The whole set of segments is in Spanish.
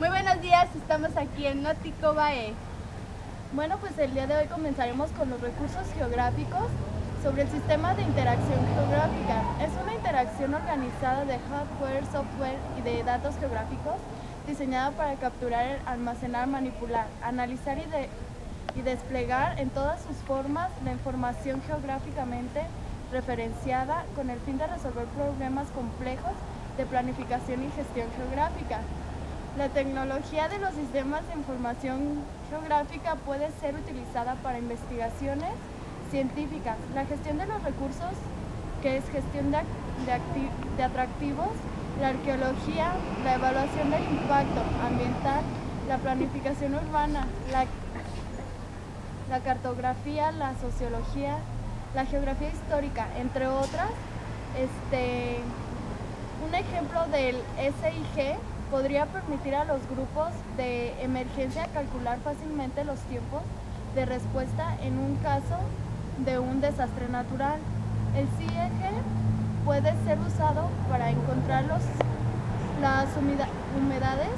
Muy buenos días, estamos aquí en Nótico Bae. Bueno, pues el día de hoy comenzaremos con los recursos geográficos sobre el sistema de interacción geográfica. Es una interacción organizada de hardware, software y de datos geográficos diseñada para capturar, almacenar, manipular, analizar y desplegar en todas sus formas la información geográficamente referenciada con el fin de resolver problemas complejos de planificación y gestión geográfica. La tecnología de los sistemas de información geográfica puede ser utilizada para investigaciones científicas, la gestión de los recursos, que es gestión de atractivos, la arqueología, la evaluación del impacto ambiental, la planificación urbana, la cartografía, la sociología, la geografía histórica, entre otras. Un ejemplo del SIG podría permitir a los grupos de emergencia calcular fácilmente los tiempos de respuesta en un caso de un desastre natural. El SIG puede ser usado para encontrar las humedades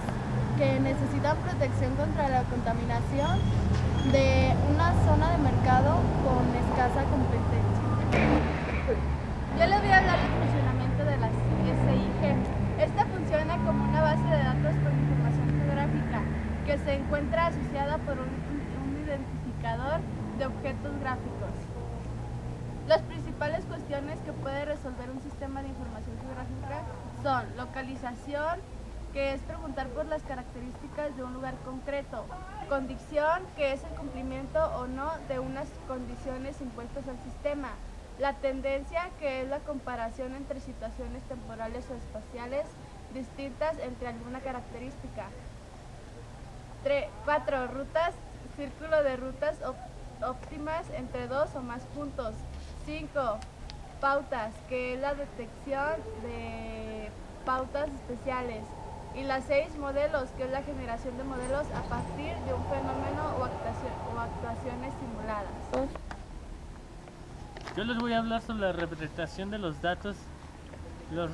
que necesitan protección contra la contaminación de una zona de mercado con escasa competencia. Yo le voy a hablar del funcionamiento de las SIG. Esta funciona como una base de datos con información geográfica que se encuentra asociada por un identificador de objetos gráficos. Las principales cuestiones que puede resolver un sistema de información geográfica son localización, que es preguntar por las características de un lugar concreto; condición, que es el cumplimiento o no de unas condiciones impuestas al sistema; la tendencia, que es la comparación entre situaciones temporales o espaciales distintas entre alguna característica. 4. Rutas, círculo de rutas óptimas entre dos o más puntos. 5. Pautas, que es la detección de pautas especiales. Y las 6. Modelos, que es la generación de modelos a partir de un fenómeno o actuaciones simuladas. Yo les voy a hablar sobre la representación de los datos. Yo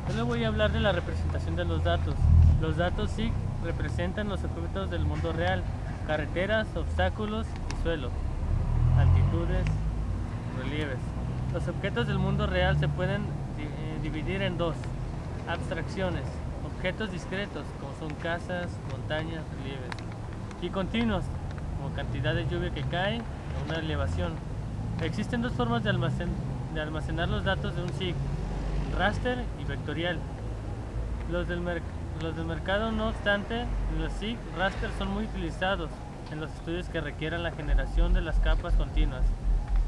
les voy a hablar de la representación de los datos. Los datos SIG representan los objetos del mundo real: carreteras, obstáculos y suelos, altitudes, relieves. Los objetos del mundo real se pueden dividir en dos: abstracciones, objetos discretos, como son casas, montañas, relieves, y continuos, como cantidad de lluvia que cae o una elevación. Existen dos formas de almacenar los datos de un SIG: raster y vectorial. Los del mercado, no obstante, los SIG raster son muy utilizados en los estudios que requieran la generación de las capas continuas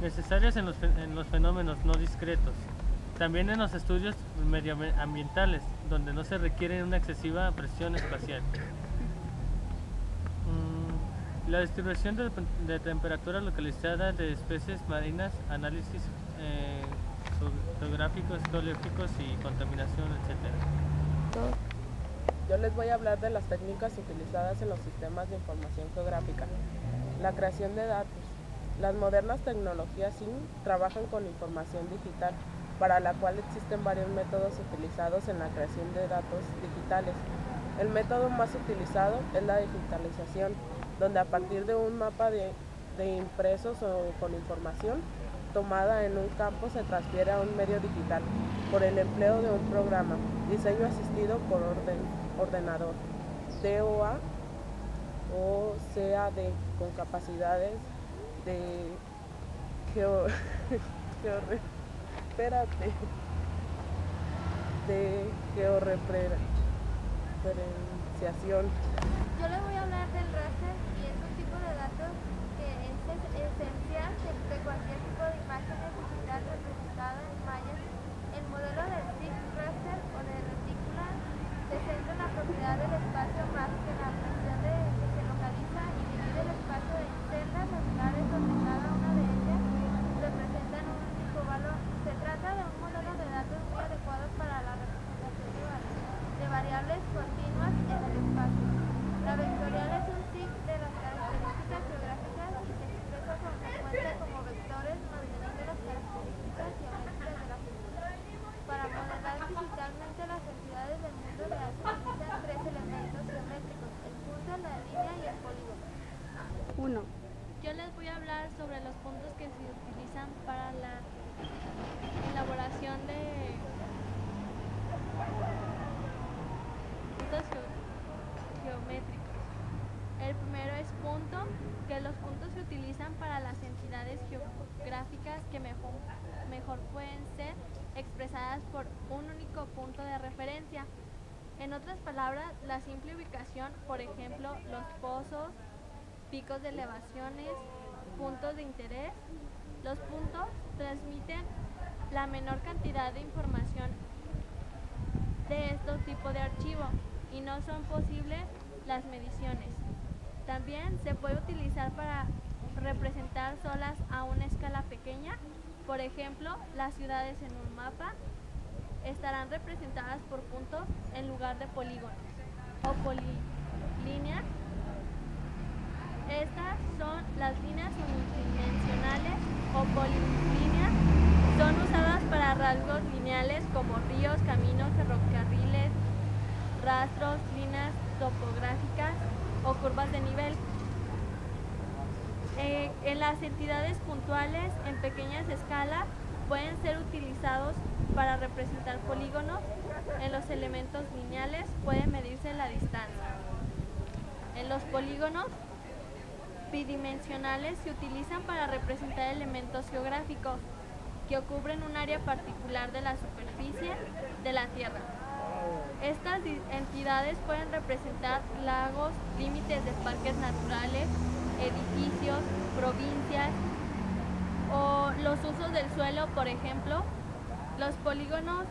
necesarias en los fenómenos no discretos. También en los estudios medioambientales, donde no se requiere una excesiva presión espacial. La distribución de temperatura localizada de especies marinas, análisis geográficos, geológicos y contaminación, etc. Yo les voy a hablar de las técnicas utilizadas en los sistemas de información geográfica. La creación de datos. Las modernas tecnologías SIG trabajan con información digital, para la cual existen varios métodos utilizados en la creación de datos digitales. El método más utilizado es la digitalización, donde a partir de un mapa de impresos o con información tomada en un campo se transfiere a un medio digital por el empleo de un programa, diseño asistido por ordenador, DOA o CAD, con capacidades de georreferenciación. Yo le voy a hablar del raster, y es un tipo de datos que es esencial de cualquier tipo de imágenes digital representada en mallas. El modelo del SIG raster o de retícula se centra en la propiedad del espacio más que en la fracción de que se localiza, y divide el espacio en celdas regulares donde cada una de ellas representa un único valor. Se trata de un modelo de datos muy adecuado para la representación de variables continuas en el espacio. La vectorial es un SIG de las características geográficas y se expresa con frecuencia como vectores manteniendo las características geométricas de la figura. Para modelar digitalmente la hablar sobre los puntos que se utilizan para la elaboración de puntos geométricos. El primero es punto, que los puntos se utilizan para las entidades geográficas que mejor pueden ser expresadas por un único punto de referencia. En otras palabras, la simple ubicación, por ejemplo, los pozos, picos de elevaciones, puntos de interés. Los puntos transmiten la menor cantidad de información de estos tipos de archivo y no son posibles las mediciones. También se puede utilizar para representar zonas a una escala pequeña. Por ejemplo, las ciudades en un mapa estarán representadas por puntos en lugar de polígonos o polilíneas. Estas son las líneas unidimensionales o polilíneas. Son usadas para rasgos lineales como ríos, caminos, ferrocarriles, rastros, líneas topográficas o curvas de nivel. En las entidades puntuales en pequeñas escalas pueden ser utilizados para representar polígonos. En los elementos lineales puede medirse la distancia. En los polígonos bidimensionales se utilizan para representar elementos geográficos que cubren un área particular de la superficie de la Tierra. Estas entidades pueden representar lagos, límites de parques naturales, edificios, provincias o los usos del suelo, por ejemplo. Los polígonos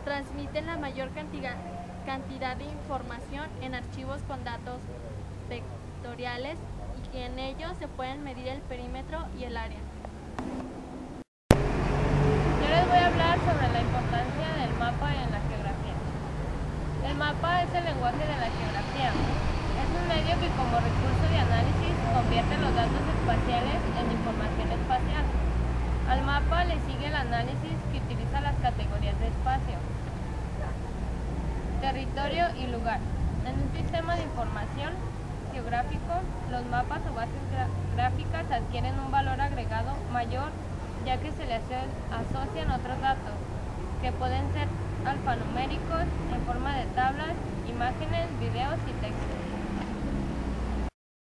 transmiten la mayor cantidad de información en archivos con datos vectoriales y en ellos se pueden medir el perímetro y el área. Yo les voy a hablar sobre la importancia del mapa en la geografía. El mapa es el lenguaje de la geografía. Es un medio que como recurso de análisis convierte los datos espaciales en información espacial. Al mapa le sigue el análisis que utiliza las categorías de espacio, territorio y lugar. En un sistema de información geográfico, los mapas o bases gráficas adquieren un valor agregado mayor, ya que se les asocian otros datos, que pueden ser alfanuméricos en forma de tablas, imágenes, videos y textos.